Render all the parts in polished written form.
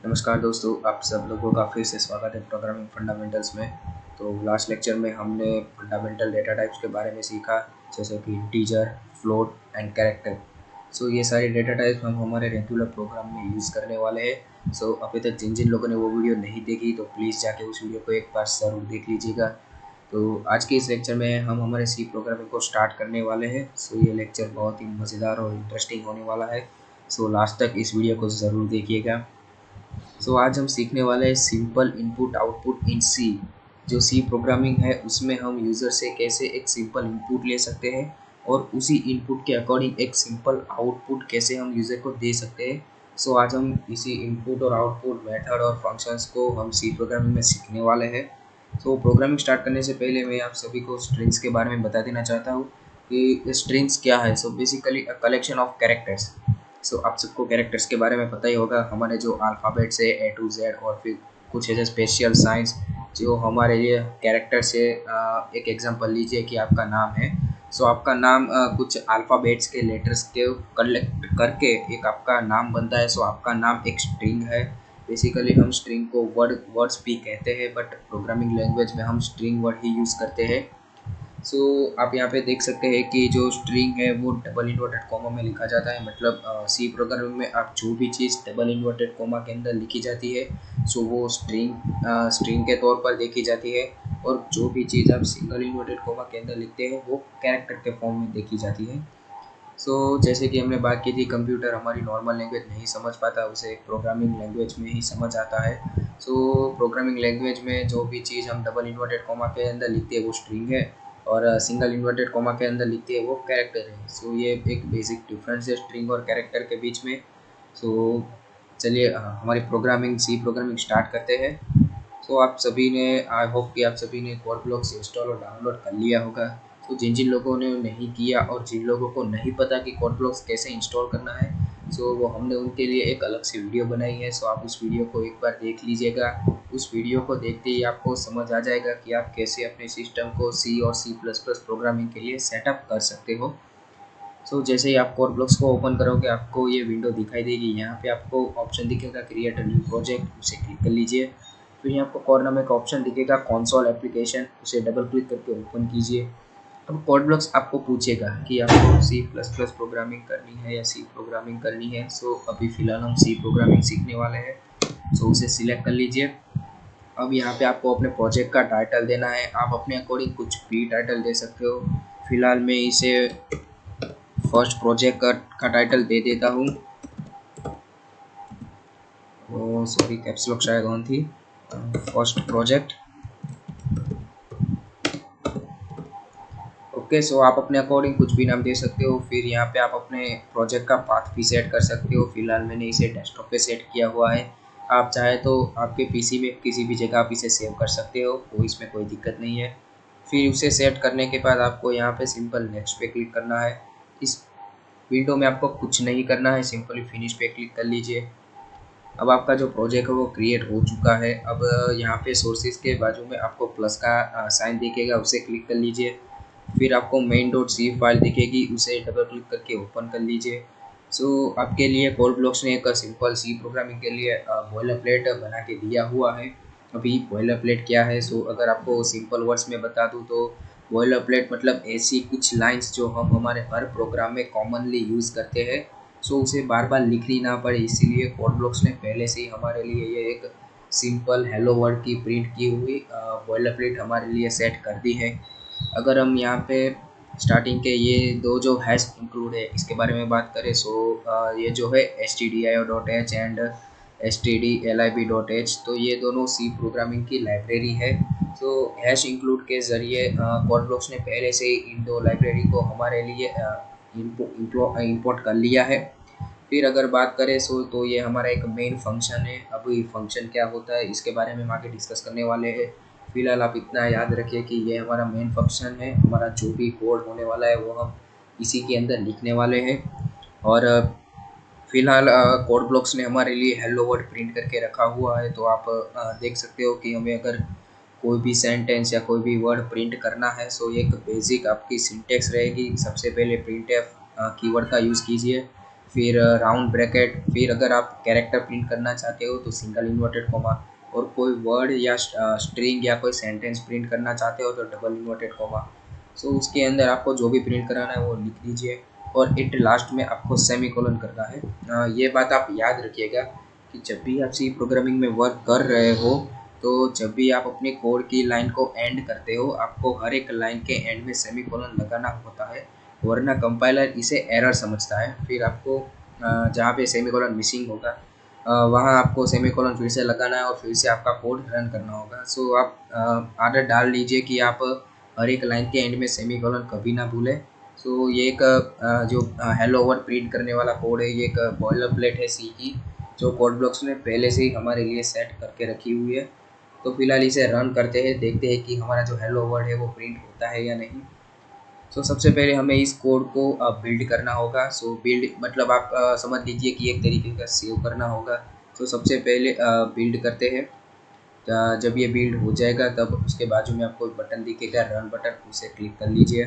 नमस्कार दोस्तों, आप सब लोगों का फिर से स्वागत है प्रोग्रामिंग फंडामेंटल्स में। तो लास्ट लेक्चर में हमने फंडामेंटल डेटा टाइप्स के बारे में सीखा, जैसे कि इंटीजर, फ्लोट एंड कैरेक्टर। सो ये सारे डेटा टाइप्स हम हमारे रेगुलर प्रोग्राम में यूज़ करने वाले हैं। सो अभी तक जिन जिन लोगों ने वो वीडियो नहीं देखी तो प्लीज़ जाके उस वीडियो को एक बार ज़रूर देख लीजिएगा। तो आज के इस लेक्चर में हम हमारे सी प्रोग्रामिंग को स्टार्ट करने वाले हैं। सो ये लेक्चर बहुत ही मज़ेदार और इंटरेस्टिंग होने वाला है। सो लास्ट तक इस वीडियो को ज़रूर देखिएगा। आज हम सीखने वाले हैं सिंपल इनपुट आउटपुट इन सी। जो सी प्रोग्रामिंग है उसमें हम यूज़र से कैसे एक सिंपल इनपुट ले सकते हैं और उसी इनपुट के अकॉर्डिंग एक सिंपल आउटपुट कैसे हम यूज़र को दे सकते हैं। आज हम इसी इनपुट और आउटपुट मेथड और फंक्शंस को हम सी प्रोग्रामिंग में सीखने वाले हैं। प्रोग्रामिंग स्टार्ट करने से पहले मैं आप सभी को स्ट्रिंग्स के बारे में बता देना चाहता हूँ कि स्ट्रिंग्स क्या है। Basically a collection of characters. आप सबको कैरेक्टर्स के बारे में पता ही होगा, हमारे जो अल्फ़ाबेट्स है A to Z और फिर कुछ ऐसे स्पेशल साइंस जो हमारे ये कैरेक्टर्स है। एक एग्जांपल लीजिए कि आपका नाम है। आपका नाम कुछ अल्फ़ाबेट्स के लेटर्स के कलेक्ट करके एक आपका नाम बनता है। आपका नाम एक स्ट्रिंग है। बेसिकली हम स्ट्रिंग को वर्ड्स भी कहते हैं, बट प्रोग्रामिंग लैंग्वेज में हम स्ट्रिंग वर्ड ही यूज़ करते हैं। आप यहाँ पे देख सकते हैं कि जो स्ट्रिंग है वो डबल इन्वर्टेड कॉमा में लिखा जाता है। मतलब सी प्रोग्रामिंग में आप जो भी चीज़ डबल इन्वर्टेड कॉमा के अंदर लिखी जाती है वो स्ट्रिंग के तौर पर देखी जाती है, और जो भी चीज़ आप सिंगल इन्वर्टेड कॉमा के अंदर लिखते हैं वो कैरेक्टर के फॉर्म में देखी जाती है। जैसे कि हमने बात की थी, कंप्यूटर हमारी नॉर्मल लैंग्वेज नहीं समझ पाता, उसे प्रोग्रामिंग लैंग्वेज में ही समझ आता है। प्रोग्रामिंग लैंग्वेज में जो भी चीज़ हम डबल इन्वर्टेड कॉमा के अंदर लिखते हैं वो स्ट्रिंग है, और सिंगल इन्वर्टेड कॉमा के अंदर लिखते हैं वो कैरेक्टर है। ये एक बेसिक डिफरेंस है स्ट्रिंग और कैरेक्टर के बीच में। चलिए हमारी सी प्रोग्रामिंग स्टार्ट करते हैं। आप सभी ने, आई होप कि आप सभी ने कोड ब्लॉक्स इंस्टॉल और डाउनलोड कर लिया होगा। जिन जिन लोगों ने नहीं किया और जिन लोगों को नहीं पता कि कोड ब्लॉक्स कैसे इंस्टॉल करना है, वो हमने उनके लिए एक अलग से वीडियो बनाई है। आप उस वीडियो को एक बार देख लीजिएगा। उस वीडियो को देखते ही आपको समझ आ जाएगा कि आप कैसे अपने सिस्टम को सी और सी प्लस प्लस प्रोग्रामिंग के लिए सेटअप कर सकते हो। जैसे ही आप कोड ब्लॉक्स को ओपन करोगे आपको ये विंडो दिखाई देगी। यहाँ पे आपको ऑप्शन दिखेगा क्रिएट अ न्यू प्रोजेक्ट, उसे क्लिक कर लीजिए। फिर यहाँ आपको कॉर्नर में एक ऑप्शन दिखेगा कंसोल एप्लीकेशन, उसे डबल क्लिक करके ओपन कीजिए। अब कोड ब्लॉक्स आपको पूछेगा कि आपको सी प्लस प्लस प्रोग्रामिंग करनी है या सी प्रोग्रामिंग करनी है। अभी फ़िलहाल हम सी प्रोग्रामिंग सीखने वाले हैं। उसे सिलेक्ट कर लीजिए। अब यहाँ पे आपको अपने प्रोजेक्ट का टाइटल देना है। आप अपने अकॉर्डिंग कुछ भी टाइटल दे सकते हो। फिलहाल मैं इसे फर्स्ट प्रोजेक्ट का टाइटल दे देता हूँ। सॉरी, कैप्स लॉक शायद ऑन थी। First project. ओके, आप अपने अकॉर्डिंग कुछ भी नाम दे सकते हो। फिर यहाँ पे आप अपने प्रोजेक्ट का पाथ भी सेट कर सकते हो। फिलहाल मैंने इसे डेस्कटॉप पे सेट किया हुआ है। आप चाहे तो आपके पीसी में किसी भी जगह आप इसे सेव कर सकते हो, तो इसमें कोई दिक्कत नहीं है। फिर उसे सेट करने के बाद आपको यहाँ पे सिंपल नेक्स्ट पे क्लिक करना है। इस विंडो में आपको कुछ नहीं करना है, सिंपली फिनिश पे क्लिक कर लीजिए। अब आपका जो प्रोजेक्ट है वो क्रिएट हो चुका है। अब यहाँ पे सोर्सेज के बाजू में आपको प्लस का साइन दिखेगा, उसे क्लिक कर लीजिए। फिर आपको main.c फाइल दिखेगी, उसे डबल क्लिक करके ओपन कर लीजिए। आपके लिए कोड ब्लॉक्स ने एक सिंपल सी प्रोग्रामिंग के लिए बॉयलर प्लेट बना के दिया हुआ है। अभी बॉयलर प्लेट क्या है, अगर आपको सिंपल वर्ड्स में बता दूँ तो बॉयलर प्लेट मतलब ऐसी कुछ लाइंस जो हम हमारे हर प्रोग्राम में कॉमनली यूज़ करते हैं। उसे बार बार लिखनी ना पड़े, इसीलिए कोड ब्लॉक्स ने पहले से ही हमारे लिए ये एक सिंपल हेलो वर्ड की प्रिंट की हुई बॉयलर प्लेट हमारे लिए सेट कर दी है। अगर हम यहाँ पे स्टार्टिंग के ये दो जो हैश इंक्लूड है इसके बारे में बात करें, ये जो है stdio.h एंड stdlib.h, तो ये दोनों सी प्रोग्रामिंग की लाइब्रेरी है। हैश इंक्लूड के ज़रिए कोड ब्लॉक्स ने पहले से ही इन दो लाइब्रेरी को हमारे लिए इंपोर्ट कर लिया है। फिर अगर बात करें तो ये हमारा एक मेन फंक्शन है। अब ये फंक्शन क्या होता है इसके बारे में हम आगे डिस्कस करने वाले हैं। फिलहाल आप इतना याद रखिए कि ये हमारा मेन फंक्शन है। हमारा जो भी कोड होने वाला है वो हम इसी के अंदर लिखने वाले हैं। और फिलहाल कोड ब्लॉक्स ने हमारे लिए हेलो वर्ड प्रिंट करके रखा हुआ है। तो आप देख सकते हो कि हमें अगर कोई भी सेंटेंस या कोई भी वर्ड प्रिंट करना है, एक बेसिक आपकी सिंटेक्स रहेगी। सबसे पहले प्रिंटफ कीवर्ड का यूज़ कीजिए। फिर राउंड ब्रैकेट, फिर अगर आप कैरेक्टर प्रिंट करना चाहते हो तो सिंगल इन्वर्टेड कॉमा, और कोई वर्ड या स्ट्रिंग या कोई सेंटेंस प्रिंट करना चाहते हो तो डबल इन्वर्टेड कॉमा। सो उसके अंदर आपको जो भी प्रिंट कराना है वो लिख दीजिए, और इट लास्ट में आपको सेमी कोलन करना है। ये बात आप याद रखिएगा कि जब भी आप सी प्रोग्रामिंग में वर्क कर रहे हो, तो जब भी आप अपने कोड की लाइन को एंड करते हो, आपको हर एक लाइन के एंड में सेमी कोलन लगाना होता है, वरना कंपाइलर इसे एरर समझता है। फिर आपको जहाँ पे सेमी कोलन मिसिंग होगा वहाँ आपको सेमी कोलन फिर से लगाना है और फिर से आपका कोड रन करना होगा। सो आप आदत डाल लीजिए कि आप हर एक लाइन के एंड में सेमी कोलन कभी ना भूलें। सो ये एक जो हेलो वर्ल्ड प्रिंट करने वाला कोड है, ये एक बॉयलर प्लेट है सी की, जो कोड ब्लॉक्स ने पहले से ही हमारे लिए सेट करके रखी हुई है। तो फिलहाल इसे रन करते हैं, देखते हैं कि हमारा जो हेलो वर्ल्ड है वो प्रिंट होता है या नहीं। सो सबसे पहले हमें इस कोड को बिल्ड करना होगा। सो बिल्ड मतलब आप समझ लीजिए कि एक तरीके का सेव करना होगा। तो सबसे पहले बिल्ड करते हैं। जब ये बिल्ड हो जाएगा तब उसके बाजू में आपको बटन दिखेगा रन बटन, उसे क्लिक कर लीजिए।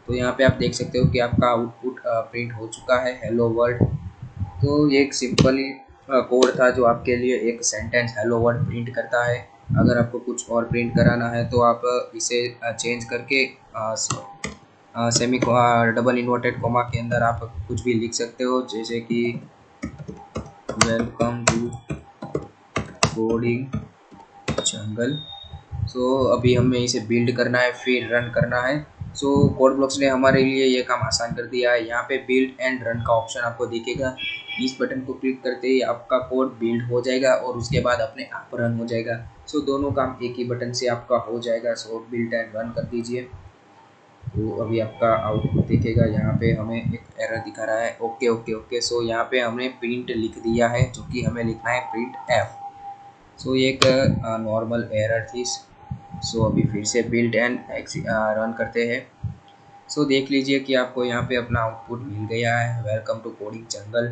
तो यहाँ पे आप देख सकते हो कि आपका आउटपुट प्रिंट हो चुका है, हेलो वर्ल्ड। तो ये एक सिंपल ही कोड था जो आपके लिए एक सेंटेंस हेलो वर्ल्ड प्रिंट करता है। अगर आपको कुछ और प्रिंट कराना है तो आप इसे चेंज करके सेमी डबल इन्वर्टेड कॉमा के अंदर आप कुछ भी लिख सकते हो, जैसे कि वेलकम टू कोडिंग जंगल। सो अभी हमें इसे बिल्ड करना है, फिर रन करना है। सो कोड ब्लॉक्स ने हमारे लिए ये काम आसान कर दिया है। यहाँ पे बिल्ड एंड रन का ऑप्शन आपको दिखेगा, इस बटन को क्लिक करते ही आपका कोड बिल्ड हो जाएगा और उसके बाद अपने आप रन हो जाएगा। सो दोनों काम एक ही बटन से आपका हो जाएगा। सो बिल्ड एंड रन कर दीजिए। तो अभी आपका आउटपुट दिखेगा, यहाँ पे हमें एक एरर दिखा रहा है, ओके ओके ओके। सो यहाँ पे हमने प्रिंट लिख दिया है, जो कि हमें लिखना है प्रिंट एफ। सो ये एक नॉर्मल एरर थी। सो अभी फिर से बिल्ड एंड रन करते हैं। सो देख लीजिए कि आपको यहाँ पे अपना आउटपुट मिल गया है, वेलकम टू कोडिंग जंगल।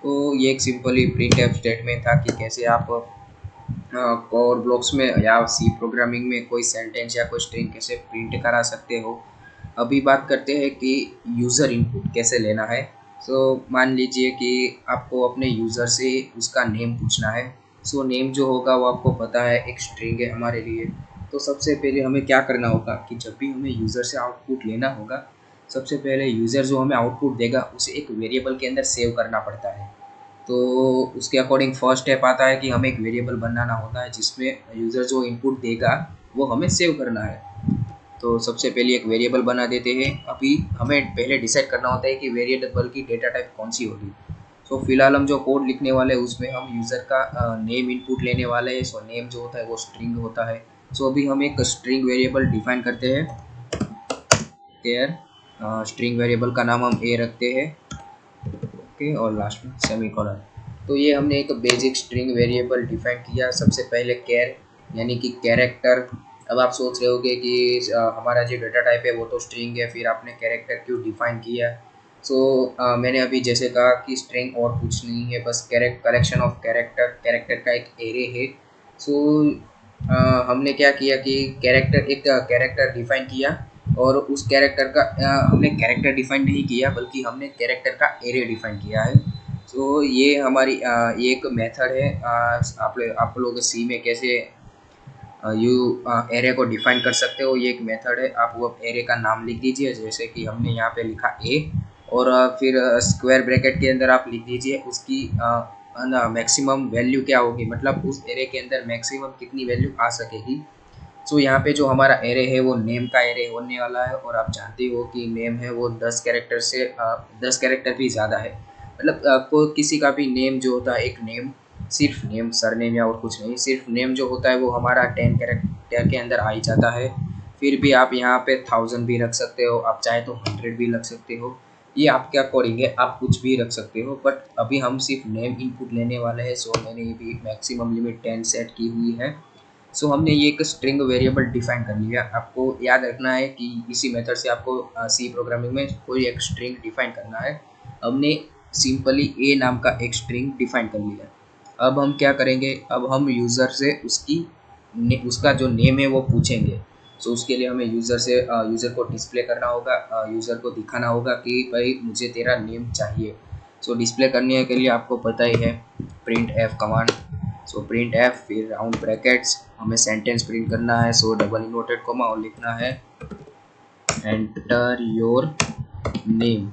तो ये एक सिंपली प्रिंट एफ स्टेटमेंट था कि कैसे आप कोड ब्लॉक्स में या सी प्रोग्रामिंग में कोई सेंटेंस या कोई स्ट्रिंग कैसे प्रिंट करा सकते हो। अभी बात करते हैं कि यूज़र इनपुट कैसे लेना है। सो मान लीजिए कि आपको अपने यूज़र से उसका नेम पूछना है। सो नेम जो होगा वो आपको पता है एक स्ट्रिंग है हमारे लिए। तो सबसे पहले हमें क्या करना होगा कि जब भी हमें यूज़र से आउटपुट लेना होगा, सबसे पहले यूज़र जो हमें आउटपुट देगा उसे एक वेरिएबल के अंदर सेव करना पड़ता है। तो उसके अकॉर्डिंग फर्स्ट स्टेप आता है कि हमें एक वेरिएबल बनाना होता है जिसमें यूज़र जो इनपुट देगा वो हमें सेव करना है। तो सबसे पहले एक वेरिएबल बना देते हैं। अभी हमें पहले डिसाइड करना होता है कि वेरिएबल की डेटा टाइप कौन सी होगी। सो फिलहाल हम जो कोड लिखने वाले हैं उसमें हम यूज़र का नेम इनपुट लेने वाले हैं। सो नेम जो होता है वो स्ट्रिंग होता है। सो अभी हम एक स्ट्रिंग वेरिएबल डिफाइन करते हैं, केयर। स्ट्रिंग वेरिएबल का नाम हम ए रखते हैं, ओके, और लास्ट में सेमीकोलन। तो ये हमने एक बेसिक स्ट्रिंग वेरिएबल डिफाइन किया। सबसे पहले कैर यानी कि कैरेक्टर। अब आप सोच रहे होगे कि हमारा जो डेटा टाइप है वो तो स्ट्रिंग है, फिर आपने कैरेक्टर क्यों डिफाइन किया। सो मैंने अभी जैसे कहा कि स्ट्रिंग और कुछ नहीं है, बस कलेक्शन ऑफ कैरेक्टर का एक एरे है। सो हमने क्या किया कि कैरेक्टर डिफाइन किया, और उस कैरेक्टर का हमने कैरेक्टर डिफाइन नहीं किया बल्कि हमने कैरेक्टर का एरे डिफाइन किया है। तो ये हमारी ये एक मेथड है। आप लोग सी में कैसे यू एरे को डिफाइन कर सकते हो, ये एक मेथड है। आप वो एरे का नाम लिख दीजिए, जैसे कि हमने यहाँ पे लिखा ए, और फिर स्क्वायर ब्रैकेट के अंदर आप लिख दीजिए उसकी मैक्सिमम वैल्यू क्या होगी, मतलब उस एरे के अंदर मैक्सिमम कितनी वैल्यू आ सकेगी। सो यहाँ पे जो हमारा एरे है वो नेम का एरे होने वाला है, और आप जानते हो कि नेम है वो 10 कैरेक्टर से 10 कैरेक्टर भी ज़्यादा है। मतलब आपको किसी का भी नेम जो होता है, एक नेम, सिर्फ नेम, सरनेम या और कुछ नहीं, सिर्फ नेम जो होता है वो हमारा 10 कैरेक्टर के अंदर आ ही जाता है। फिर भी आप यहाँ पे 1000 भी रख सकते हो, आप चाहे तो 100 भी रख सकते हो, ये आपके अकॉर्डिंग है, आप कुछ भी रख सकते हो। बट अभी हम सिर्फ नेम इनपुट लेने वाले हैं, सो मैंने ये भी मैक्सिमम लिमिट 10 सेट की हुई है। सो हमने ये एक स्ट्रिंग वेरिएबल डिफाइन कर लिया। आपको याद रखना है कि इसी मेथड से आपको सी प्रोग्रामिंग में कोई एक स्ट्रिंग डिफाइन करना है। हमने सिंपली ए नाम का एक स्ट्रिंग डिफाइन कर लिया। अब हम क्या करेंगे, अब हम यूज़र से उसका जो नेम है वो पूछेंगे। सो उसके लिए हमें यूज़र को डिस्प्ले करना होगा, यूज़र को दिखाना होगा कि भाई मुझे तेरा नेम चाहिए। सो डिस्प्ले करने के लिए आपको पता ही है print F command. So print F, फिर राउंड ब्रैकेट्स, हमें सेंटेंस प्रिंट करना है, सो डबल इन्वर्टेड कोमा और लिखना है एंटर योर नेम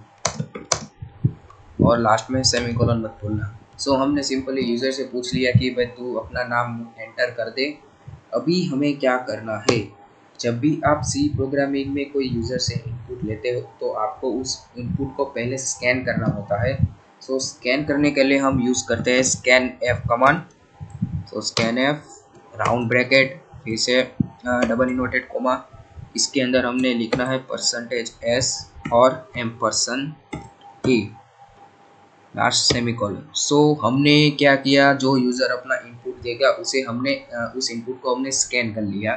और लास्ट में सेमीकोलन मत बोलना। सो हमने सिंपली यूज़र से पूछ लिया कि भाई तू अपना नाम एंटर कर दे। अभी हमें क्या करना है, जब भी आप सी प्रोग्रामिंग में कोई यूज़र से इनपुट लेते हो तो आपको उस इनपुट को पहले स्कैन करना होता है। सो स्कैन करने के लिए हम यूज़ करते हैं स्कैन एफ कमांड। सो स्कैन एफ, राउंड ब्रैकेट, फिर से डबल इन्वर्टेड कोमा, इसके अंदर हमने लिखना है %s और %e लास्ट सेमीकोलन। सो हमने क्या किया, जो यूज़र अपना इनपुट देगा उसे हमने उस इनपुट को हमने स्कैन कर लिया।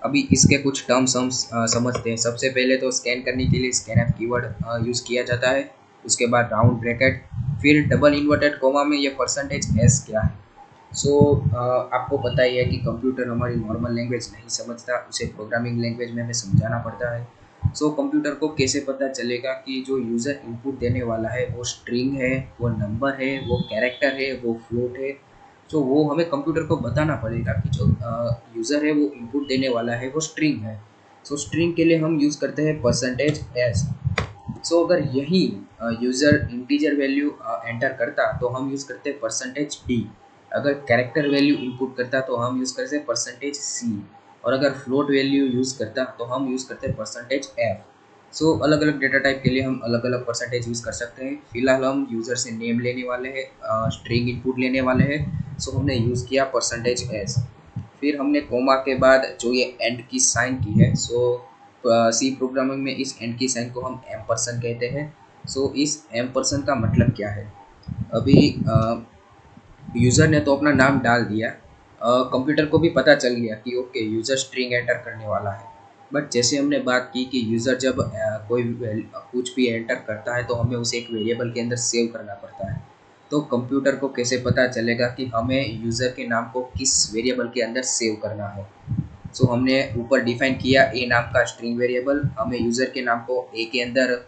अभी इसके कुछ टर्म्स हम समझते हैं। सबसे पहले तो स्कैन करने के लिए स्कैन एफ कीवर्ड यूज़ किया जाता है, उसके बाद राउंड ब्रैकेट, फिर डबल इन्वर्टेड कोमा में ये %s क्या है। सो आपको पता ही है कि कंप्यूटर हमारी नॉर्मल लैंग्वेज नहीं समझता, उसे प्रोग्रामिंग लैंग्वेज में हमें समझाना पड़ता है। सो कंप्यूटर को कैसे पता चलेगा कि जो यूज़र इनपुट देने वाला है वो स्ट्रिंग है, वो नंबर है, वो कैरेक्टर है, वो फ्लोट है। सो वो हमें कंप्यूटर को बताना पड़ेगा कि जो यूज़र है वो इनपुट देने वाला है वो स्ट्रिंग है। सो स्ट्रिंग के लिए हम यूज़ करते हैं %s। सो अगर यही यूज़र इंटीजर वैल्यू एंटर करता तो हम यूज़ करते हैं %d। अगर कैरेक्टर वैल्यू इनपुट करता तो हम यूज़ करते हैं %c, और अगर फ्लोट वैल्यू यूज़ करता तो हम यूज़ करते हैं %f। सो अलग अलग डेटा टाइप के लिए हम अलग अलग परसेंटेज यूज़ कर सकते हैं। फिलहाल हम यूज़र से नेम लेने वाले हैं, स्ट्रिंग इनपुट लेने वाले हैं, सो हमने यूज़ किया %s। फिर हमने कोमा के बाद जो ये एंड की साइन की है, सो सी प्रोग्रामिंग में इस एंड की साइन को हम एम्परसेंड कहते हैं। सो इस एम्परसेंड का मतलब क्या है, अभी यूज़र ने तो अपना नाम डाल दिया, कंप्यूटर को भी पता चल गया कि ओके यूज़र स्ट्रिंग एंटर करने वाला है। बट जैसे हमने बात की कि यूज़र जब कोई कुछ भी एंटर करता है तो हमें उसे एक वेरिएबल के अंदर सेव करना पड़ता है। तो कंप्यूटर को कैसे पता चलेगा कि हमें यूज़र के नाम को किस वेरिएबल के अंदर सेव करना है। सो हमने ऊपर डिफाइन किया ए नाम का स्ट्रिंग वेरिएबल, हमें यूज़र के नाम को ए के अंदर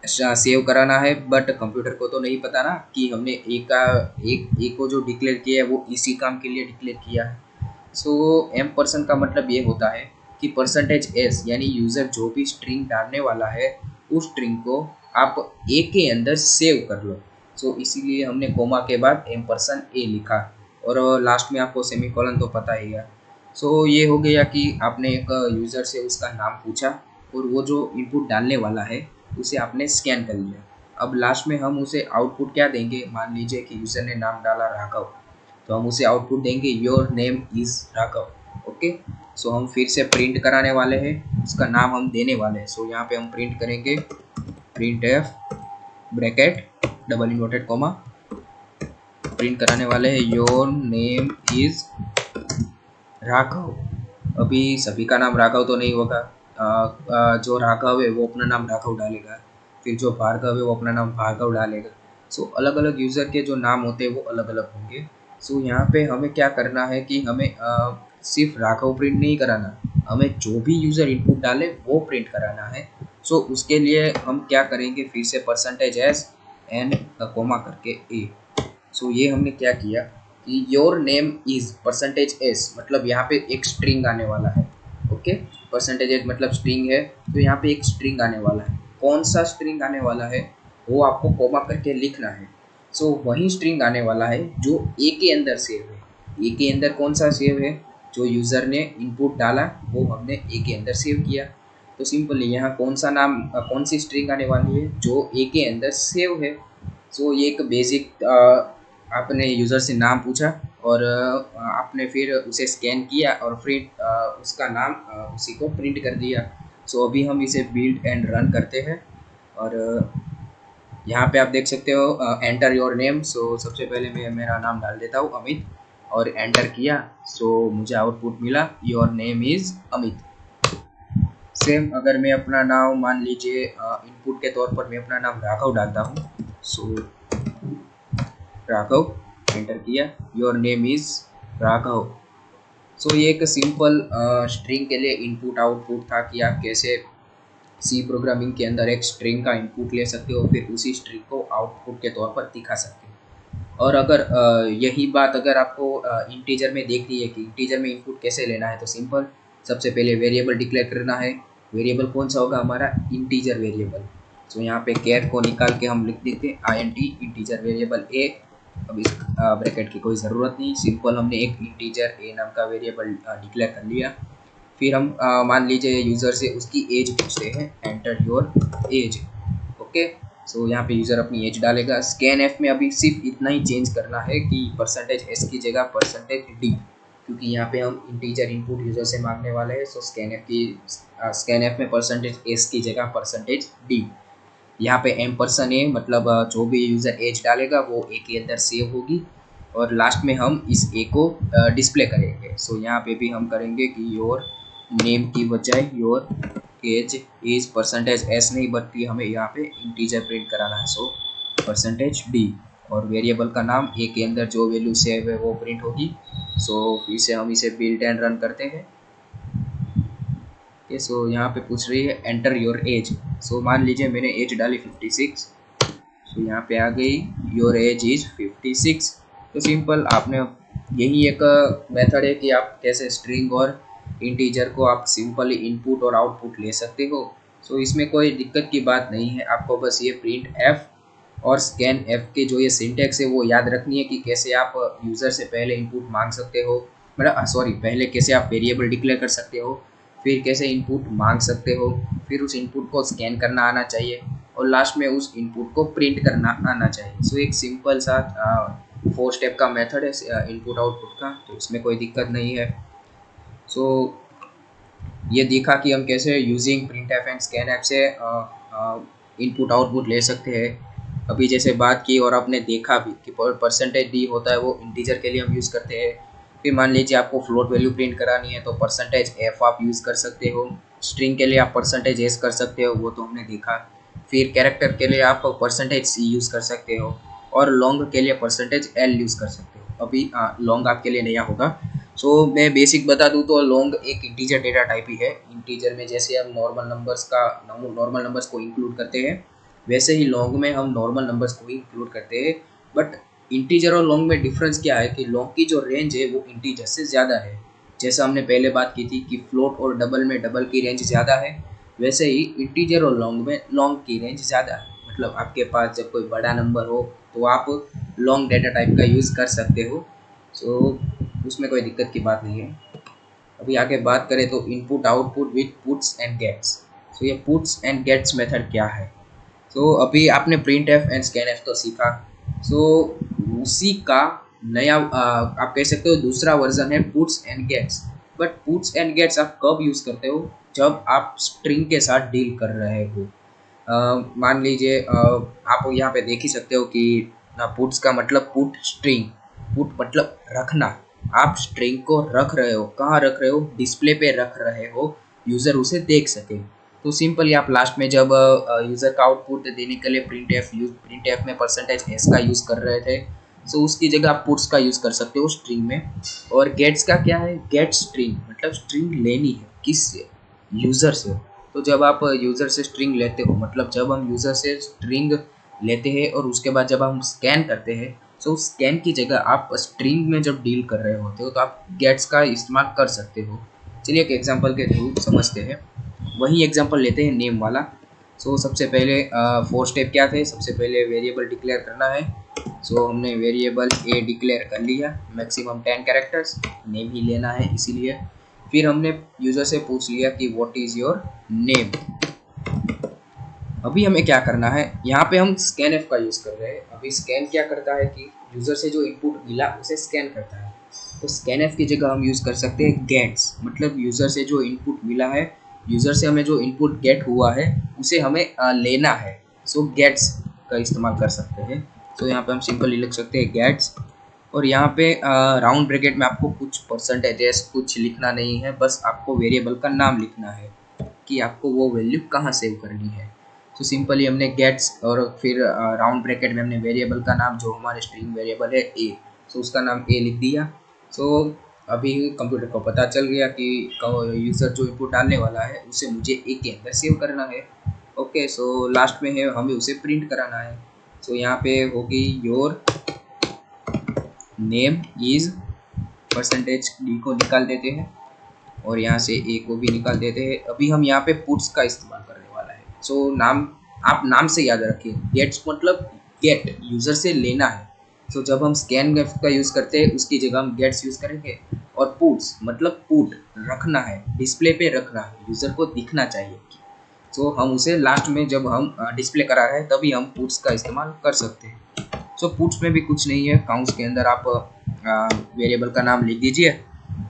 सेव कराना है, बट कंप्यूटर को तो नहीं पता ना कि हमने ए को जो डिक्लेयर किया है वो इसी काम के लिए डिक्लेयर किया है। सो एम्परसेंड का मतलब ये होता है कि %s यानी यूज़र जो भी स्ट्रिंग डालने वाला है उस स्ट्रिंग को आप ए के अंदर सेव कर लो। सो इसीलिए हमने कोमा के बाद %a लिखा, और लास्ट में आपको सेमीकोलन तो पता ही है। सो ये हो गया कि आपने एक यूज़र से उसका नाम पूछा और वो जो इनपुट डालने वाला है उसे आपने स्कैन कर लिया। अब लास्ट में हम उसे आउटपुट क्या देंगे, मान लीजिए कि यूज़र ने नाम डाला राघव, तो हम उसे आउटपुट देंगे your name is Raghav. Okay, so हम फिर से प्रिंट कराने वाले हैं, उसका नाम हम देने वाले हैं। सो यहाँ पे हम प्रिंट करेंगे print F bracket double inverted coma, print कराने वाले हैं योर नेम इज़ राघव। अभी सभी का नाम राघव तो नहीं होगा, जो राघव है वो अपना नाम राघव डालेगा, फिर जो भार्गव है वो अपना नाम भार्गव डालेगा। सो अलग अलग यूज़र के जो नाम होते हैं वो अलग अलग होंगे। सो यहाँ पे हमें क्या करना है कि हमें सिर्फ राघव प्रिंट नहीं कराना, हमें जो भी यूज़र इनपुट डाले वो प्रिंट कराना है। सो उसके लिए हम क्या करेंगे, फिर से %s एंड कोमा करके ए। सो ये हमने क्या किया कि योर नेम इज़ %s, मतलब यहाँ पे एक स्ट्रिंग आने वाला है। ओके, %s मतलब स्ट्रिंग है, तो यहाँ पे एक स्ट्रिंग आने वाला है। कौन सा स्ट्रिंग आने वाला है वो आपको कोमा करके लिखना है। सो वही स्ट्रिंग आने वाला है जो ए के अंदर सेव है। ए के अंदर कौन सा सेव है, जो यूज़र ने इनपुट डाला वो हमने ए के अंदर सेव किया। तो सिंपली यहाँ कौन सा नाम कौन सी स्ट्रिंग आने वाली है, जो ए के अंदर सेव है। सो ये एक बेसिक आपने यूज़र से नाम पूछा और आपने फिर उसे स्कैन किया और फिर उसका नाम उसी को प्रिंट कर दिया। सो अभी हम इसे बिल्ड एंड रन करते हैं, और यहाँ पे आप देख सकते हो एंटर योर नेम। सो सबसे पहले मैं मेरा नाम डाल देता हूँ अमित, और एंटर किया, सो मुझे आउटपुट मिला your name is Amit. Same अगर मैं अपना नाम मान लीजिए इनपुट के तौर पर मैं अपना नाम राघव डालता हूँ, सो राघव, एंटर किया, योर नेम इज़ राघव। सो ये एक सिंपल स्ट्रिंग के लिए इनपुट आउटपुट था कि आप कैसे सी प्रोग्रामिंग के अंदर एक स्ट्रिंग का इनपुट ले सकते हो, फिर उसी स्ट्रिंग को आउटपुट के तौर पर दिखा सकते हो। और अगर यही बात अगर आपको इंटीजर में देखनी है कि इंटीजर में इनपुट कैसे लेना है, तो सिंपल, सबसे पहले वेरिएबल डिक्लेयर करना है। वेरिएबल कौन सा होगा हमारा? Integer variable. तो यहाँ पे कैर को निकाल के हम लिख देते हैं INT इंटीजर वेरिएबल ए। अब इस ब्रैकेट की कोई ज़रूरत नहीं, सिंपल हमने एक इंटीजर ए नाम का वेरिएबल डिक्लेयर कर लिया। फिर हम मान लीजिए यूज़र से उसकी एज पूछते हैं, एंटर योर एज। ओके, सो यहाँ पे यूज़र अपनी एज डालेगा। स्कैन एफ में अभी सिर्फ इतना ही चेंज करना है कि %s की जगह %d, क्योंकि यहाँ पे हम इंटीजर इनपुट यूज़र से मांगने वाले हैं। सो स्कैन एफ में %s की जगह %d। यहाँ पे M%a मतलब जो भी यूज़र एज डालेगा वो ए के अंदर सेव होगी, और लास्ट में हम इस ए को डिस्प्ले करेंगे। सो यहाँ पे भी हम करेंगे कि योर नेम की बजाय योर एज इज %s नहीं, बल्कि हमें यहाँ पे इंटीजर प्रिंट कराना है। सो %d, और वेरिएबल का नाम ए के अंदर जो वैल्यू सेव है वो प्रिंट होगी। सो फिर से हम इसे बिल्ड एंड रन करते हैं। ओके, सो यहाँ पे पूछ रही है एंटर योर एज। सो मान लीजिए मैंने एज डाली 56। सो यहाँ पे आ गई योर एज इज 56। तो सिंपल, आपने यही एक मेथड है कि आप कैसे स्ट्रिंग और इंटीजर को आप सिंपली इनपुट और आउटपुट ले सकते हो। सो इसमें कोई दिक्कत की बात नहीं है, आपको बस ये प्रिंट एफ और स्कैन एफ के जो ये सिंटेक्स है वो याद रखनी है कि कैसे आप यूज़र से पहले इनपुट मांग सकते हो, मतलब सॉरी, पहले कैसे आप वेरिएबल डिक्लेयर कर सकते हो, फिर कैसे इनपुट मांग सकते हो, फिर उस इनपुट को स्कैन करना आना चाहिए, और लास्ट में उस इनपुट को प्रिंट करना आना चाहिए। सो एक सिंपल सा 4 स्टेप का मेथड है इनपुट आउटपुट का, तो इसमें कोई दिक्कत नहीं है। सो ये देखा कि हम कैसे using print F and scan F से इनपुट आउटपुट ले सकते हैं। अभी जैसे बात की और आपने देखा भी कि %d होता है वो इंटीजर के लिए हम यूज़ करते हैं। फिर मान लीजिए आपको फ्लोट वैल्यू प्रिंट करानी है तो %f आप यूज़ कर सकते हो। स्ट्रिंग के लिए आप %s कर सकते हो, वो तो हमने देखा। फिर कैरेक्टर के लिए आप %c यूज़ कर सकते हो, और लॉन्ग के लिए %l यूज़ कर सकते हो। अभी लॉन्ग आपके लिए नया होगा। सो मैं बेसिक बता दूं तो लॉन्ग एक इंटीजर डेटा टाइप ही है। इंटीजर में जैसे हम नॉर्मल नंबर्स को इंक्लूड करते हैं, वैसे ही लॉन्ग में हम नॉर्मल नंबर्स को ही इंक्लूड करते हैं। बट इंटीजर और लॉन्ग में डिफरेंस क्या है कि लॉन्ग की जो रेंज है वो इंटीजर से ज़्यादा है। जैसा हमने पहले बात की थी कि फ्लोट और डबल में डबल की रेंज ज़्यादा है, वैसे ही इंटीजर और लॉन्ग में लॉन्ग की रेंज ज़्यादा है। मतलब आपके पास जब कोई बड़ा नंबर हो तो आप लॉन्ग डेटा टाइप का यूज़ कर सकते हो। सो उसमें कोई दिक्कत की बात नहीं है। अभी आगे बात करें तो input output with puts and gets. So ये पुट्स एंड गेट्स मेथड क्या है? सो अभी आपने print F and scan F तो सीखा। सो उसी का नया आप कह सकते हो दूसरा वर्जन है puts and gets. But puts and gets आप कब यूज़ करते हो? जब आप स्ट्रिंग के साथ डील कर रहे हो। मान लीजिए आप यहाँ पे देख ही सकते हो कि पुट्स का मतलब पुट स्ट्रिंग, पुट मतलब रखना। आप स्ट्रिंग को रख रहे हो, कहाँ रख रहे हो? डिस्प्ले पे रख रहे हो, यूज़र उसे देख सके। तो सिंपली आप लास्ट में जब यूज़र का आउटपुट देने के लिए प्रिंट एफ में %s का यूज़ कर रहे थे, सो उसकी जगह आप पुट्स का यूज़ कर सकते हो स्ट्रिंग में। और गेट्स का क्या है? गेट स्ट्रिंग मतलब स्ट्रिंग लेनी है किससे? यूज़र से। तो जब आप यूज़र से स्ट्रिंग लेते हो, मतलब जब हम यूज़र से स्ट्रिंग लेते हैं और उसके बाद जब हम स्कैन करते हैं, सो स्कैन की जगह आप स्ट्रिंग में जब डील कर रहे होते हो तो आप गेट्स का इस्तेमाल कर सकते हो। चलिए एक एग्जांपल के थ्रू समझते हैं। वही एग्जांपल लेते हैं नेम वाला। सो सबसे पहले 4 स्टेप क्या थे? सबसे पहले वेरिएबल डिक्लेयर करना है। सो हमने वेरिएबल ए डिक्लेयर कर लिया, मैक्सिमम 10 कैरेक्टर्स, नेम ही लेना है इसीलिए। फिर हमने यूज़र से पूछ लिया कि व्हाट इज़ योर नेम। अभी हमें क्या करना है? यहाँ पे हम स्कैन एफ का यूज़ कर रहे हैं। अभी स्कैन क्या करता है कि यूज़र से जो इनपुट मिला उसे स्कैन करता है। तो स्कैन एफ की जगह हम यूज़ कर सकते हैं गेट्स, मतलब यूज़र से जो इनपुट मिला है, यूज़र से हमें जो इनपुट गेट हुआ है उसे हमें लेना है। सो गेट्स का इस्तेमाल कर सकते हैं। तो यहाँ पे हम सिंपली लिख सकते हैं गेट्स, और यहाँ पे राउंड ब्रैकेट में आपको कुछ %s कुछ लिखना नहीं है, बस आपको वेरिएबल का नाम लिखना है कि आपको वो वैल्यू कहाँ सेव करनी है। तो सिंपली हमने गेट्स और फिर राउंड ब्रैकेट में हमने वेरिएबल का नाम जो हमारे स्ट्रिंग वेरिएबल है ए, सो उसका नाम ए लिख दिया। सो अभी कंप्यूटर को पता चल गया कि यूज़र जो इनपुट डालने वाला है उसे मुझे ए के अंदर सेव करना है। ओके, सो लास्ट में है हमें उसे प्रिंट कराना है। सो यहाँ पे होगी your name is percentage D को निकाल देते हैं और यहाँ से ए को भी निकाल देते हैं। अभी हम यहाँ पे पुट्स का इस्तेमाल करने वाला है। सो नाम आप नाम से याद रखिए, गेट्स मतलब गेट यूज़र से लेना है। सो जब हम स्कैन का यूज़ करते हैं उसकी जगह हम गेट्स यूज़ करेंगे। और पुट्स मतलब पुट रखना है, डिस्प्ले पे रखना है, यूज़र को दिखना चाहिए। सो हम उसे लास्ट में जब हम डिस्प्ले करा रहे हैं तभी हम पुट्स का इस्तेमाल कर सकते हैं। सो पुट्स में भी कुछ नहीं है, काउंट्स के अंदर आप वेरिएबल का नाम लिख दीजिए।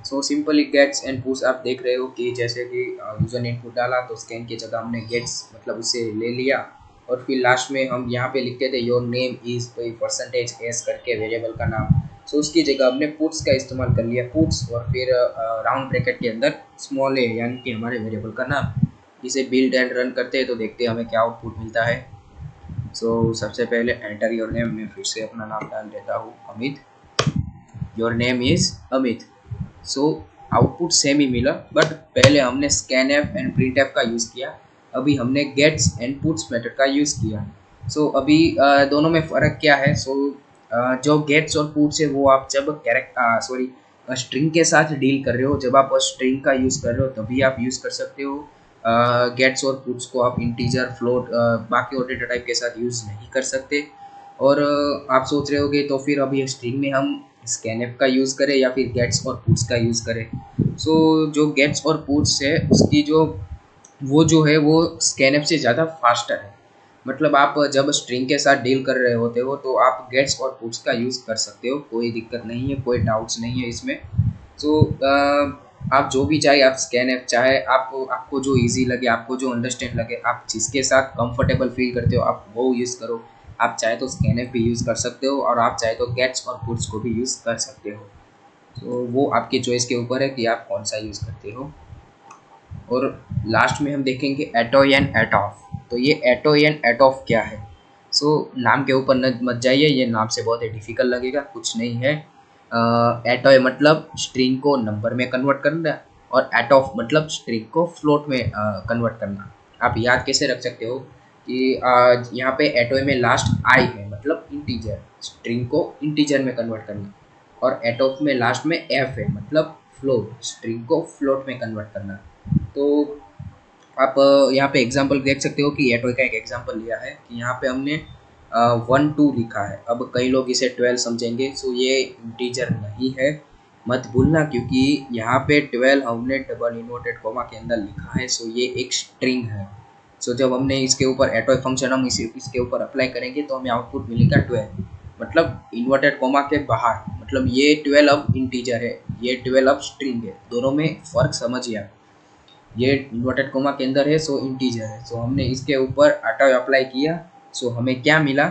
So simply gets and puts आप देख रहे हो कि जैसे कि यूज़र ने इनपुट डाला तो स्कैन की जगह हमने गेट्स मतलब उसे ले लिया और फिर लास्ट में हम यहाँ पे लिखते थे your name is percentage S करके वेरिएबल का नाम। सो उसकी जगह हमने पुट्स का इस्तेमाल कर लिया, पुट्स और फिर राउंड ब्रैकेट के अंदर स्मॉल ए यानी कि हमारे वेरिएबल का नाम। इसे बिल्ड एंड रन करते हैं तो देखते हैं हमें क्या आउटपुट मिलता है। सो सबसे पहले एंटर योर नेम, मैं फिर से अपना नाम डाल देता हूँ Amit. Your name is Amit. So output same ही मिला, बट पहले हमने scan F and print F का यूज़ किया, अभी हमने गेट्स एंड पुट्स मेथड का यूज़ किया। सो अभी दोनों में फ़र्क क्या है? जो गेट्स और पुट्स है वो आप जब स्ट्रिंग के साथ डील कर रहे हो, जब आप स्ट्रिंग का यूज़ कर रहे हो तभी आप यूज़ कर सकते हो। गेट्स और पुट्स को आप इंटीजर, फ्लोट, बाकी और डेटा टाइप के साथ यूज़ नहीं कर सकते। और आप सोच रहे होगे तो फिर अभी स्ट्रिंग में हम स्कैनएफ का यूज़ करें या फिर गेट्स और पुट्स का यूज़ करें? सो जो गेट्स और पुट्स है उसकी जो है वो स्कैनएफ से ज़्यादा फास्टर है। मतलब आप जब स्ट्रिंग के साथ डील कर रहे होते हो तो आप गेट्स और पुट्स का यूज़ कर सकते हो, कोई दिक्कत नहीं है, कोई डाउट्स नहीं है इसमें। सो आप जो भी चाहे आप स्कैनएफ, चाहे आपको जो इजी लगे, आपको जो अंडरस्टैंड लगे, आप जिसके साथ कंफर्टेबल फील करते हो आप वो यूज़ करो। आप चाहे तो स्कैनएफ भी यूज़ कर सकते हो और आप चाहे तो गेट्स और पुट्स को भी यूज़ कर सकते हो। तो वो आपके चॉइस के ऊपर है कि आप कौन सा यूज़ करते हो। और लास्ट में हम देखेंगे एटो एंड एटॉफ। तो ये एटो एंड एटॉफ क्या है? नाम के ऊपर मत जाइए, ये नाम से बहुत ही डिफ़िकल्ट लगेगा, कुछ नहीं है। एटो मतलब स्ट्रिंग को नंबर में कन्वर्ट करना और एटॉफ मतलब स्ट्रिंग को फ्लोट में कन्वर्ट करना। आप याद कैसे रख सकते हो कि यहाँ पे एटो में लास्ट आई है मतलब इंटीजर, स्ट्रिंग को इंटीजर में कन्वर्ट करना, और एटॉफ में लास्ट में एफ है मतलब फ्लोट, स्ट्रिंग को फ्लोट में कन्वर्ट करना। तो आप यहाँ पे एग्जांपल देख सकते हो कि एटो का एक एग्जांपल लिया है कि यहाँ पे हमने 1 2 लिखा है। अब कई लोग इसे 12 समझेंगे, सो ये इंटीजर नहीं है, मत भूलना, क्योंकि यहाँ पे 12 हमने डबल इन्वर्टेड कोमा के अंदर लिखा है। सो ये एक स्ट्रिंग है। सो जब हमने इसके ऊपर एटो फंक्शन हम इसके ऊपर अप्लाई करेंगे तो हमें आउटपुट मिलेगा 12, मतलब इन्वर्टेड कोमा के बाहर, मतलब ये 12 अब इंटीजर है, ये 12 अब स्ट्रिंग है। दोनों में फ़र्क समझिए आप। ये इन्वर्टेड कोमा के अंदर है सो इंटीजर है। सो हमने इसके ऊपर एटो अप्लाई किया, सो हमें क्या मिला?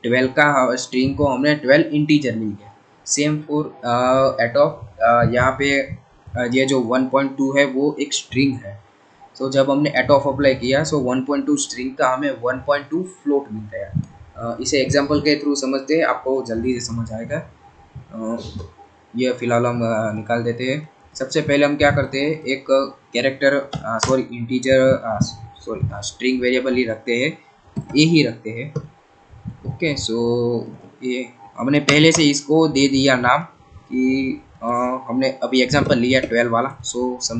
12 का स्ट्रिंग को हमने 12 इंटीजर मिल गया। सेम फॉर एटो, यहाँ पे ये जो 1.2 है वो एक स्ट्रिंग है। सो जब हमने एटॉफ अप्लाई किया सो 1.2 स्ट्रिंग का हमें 1.2 फ्लोट मिल गया। इसे एग्जांपल के थ्रू समझते हैं, आपको जल्दी से समझ आएगा। ये फिलहाल हम निकाल देते हैं। सबसे पहले हम क्या करते हैं, एक कैरेक्टर स्ट्रिंग वेरिएबल ही रखते हैं, ए ही रखते हैं। ओके, सो ये हमने पहले से इसको दे दिया नाम कि हमने अभी एग्जांपल लिया 12 वाला, सो समझा।